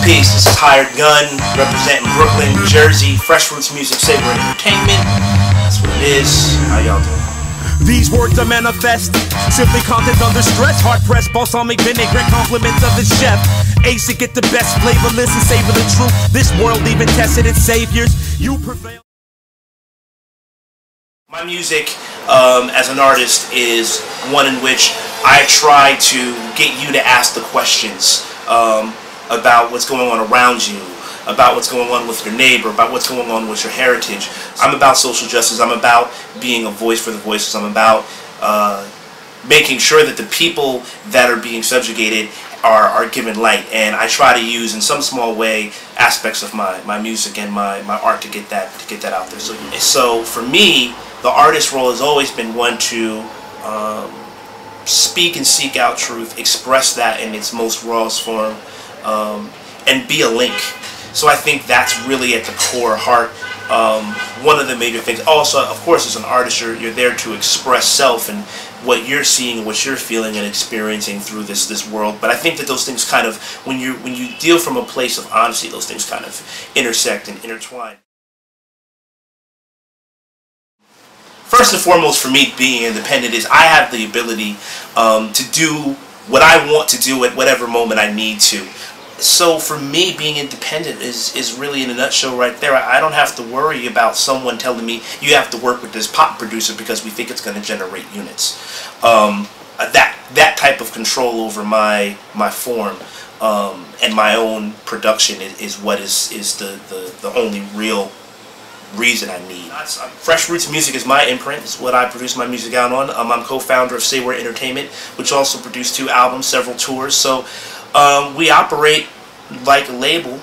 Peace, this is Hired Gun, representing Brooklyn, New Jersey, Fresh Roots Music, Saber Entertainment. That's what it is. How y'all doing? These words are manifest, simply content under stress. Hard pressed, balsamic vinaigrette, compliments of the chef. Ace to get the best flavor, listen, savor the truth. This world even tested its saviors. You prevail. My music as an artist is one in which I try to get you to ask the questions about what's going on around you, about what's going on with your neighbor, about what's going on with your heritage. I'm about social justice. I'm about being a voice for the voiceless. I'm about making sure that the people that are being subjugated are given light, and I try to use in some small way aspects of my music and my art to get that out there. So for me, the artist role has always been one to speak and seek out truth, express that in its most rawest form, and be a link. So I think that's really at the core heart. One of the major things. Also, of course, as an artist, you're there to express self and what you're seeing, what you're feeling and experiencing through this world. But I think that those things kind of, when you deal from a place of honesty, those things kind of intersect and intertwine. First and foremost, for me, being independent is I have the ability to do what I want to do at whatever moment I need to. So for me, being independent is really, in a nutshell, right there. I don't have to worry about someone telling me you have to work with this pop producer because we think it's going to generate units. That type of control over my form and my own production is what is the only real reason I need. Fresh Roots Music is my imprint. It's what I produce my music out on. I'm co-founder of Saber Entertainment, which also produced 2 albums, several tours. So we operate like a label.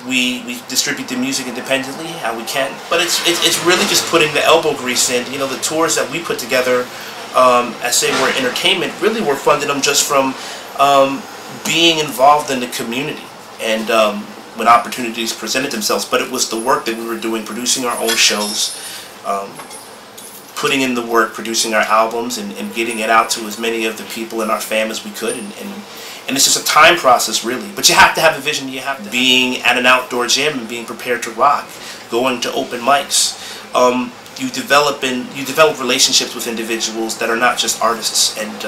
We distribute the music independently how we can, but it's really just putting the elbow grease in. You know, the tours that we put together at Saber Entertainment really were funded them just from being involved in the community and when opportunities presented themselves. But it was the work that we were doing, producing our own shows, putting in the work, producing our albums, and getting it out to as many of the people in our fam as we could. And it's just a time process, really. But you have to have a vision. You have to being at an outdoor gym and being prepared to rock, going to open mics. You develop relationships with individuals that are not just artists, and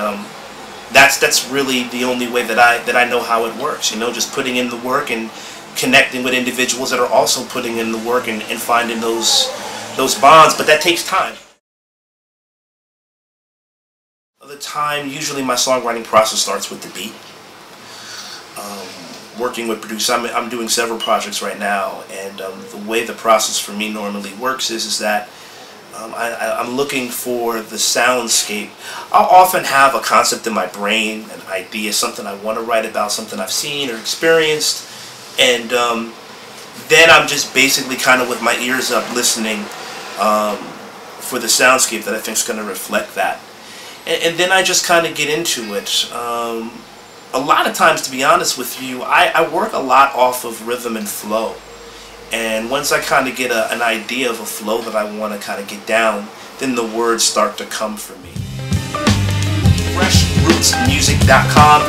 that's really the only way that I know how it works. You know, just putting in the work and connecting with individuals that are also putting in the work and finding those bonds. But that takes time. The time, usually my songwriting process starts with the beat. Working with producers, I'm doing several projects right now, and the way the process for me normally works is that I'm looking for the soundscape. I'll often have a concept in my brain, an idea, something I want to write about, something I've seen or experienced, and then I'm just basically kind of with my ears up listening for the soundscape that I think is going to reflect that. And then I just kind of get into it. A lot of times, to be honest with you, I work a lot off of rhythm and flow. And once I kind of get an idea of a flow that I want to kind of get down, then the words start to come for me. FreshRootsMusic.com.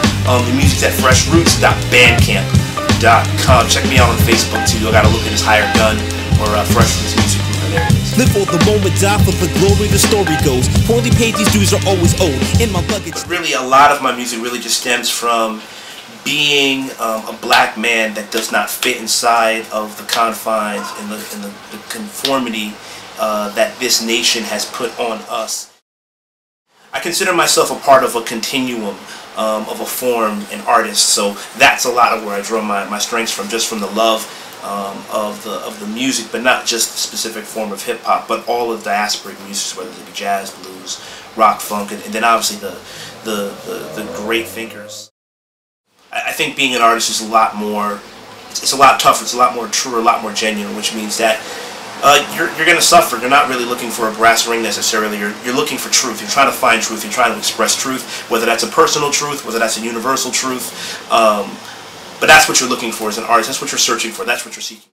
The music's at FreshRoots.bandcamp.com. Check me out on Facebook too. I got to look at his Hired Gun or Fresh Roots Music. There it is. Live for the moment, die for the glory, the story goes. Poorly paid, these dues are always owed. In my luggage. But really, a lot of my music really just stems from being a black man that does not fit inside of the confines and the conformity that this nation has put on us. I consider myself a part of a continuum of a form, an artist. So that's a lot of where I draw my strengths from, just from the love of the music, but not just the specific form of hip hop, but all of the diasporic music, whether it be jazz, blues, rock, funk, and then obviously the great thinkers. I think being an artist is a lot more. It's a lot tougher. It's a lot more true, a lot more genuine, which means that you're going to suffer. You're not really looking for a brass ring necessarily. You're looking for truth. You're trying to find truth. You're trying to express truth, whether that's a personal truth, whether that's a universal truth. But that's what you're looking for as an artist. That's what you're searching for. That's what you're seeking.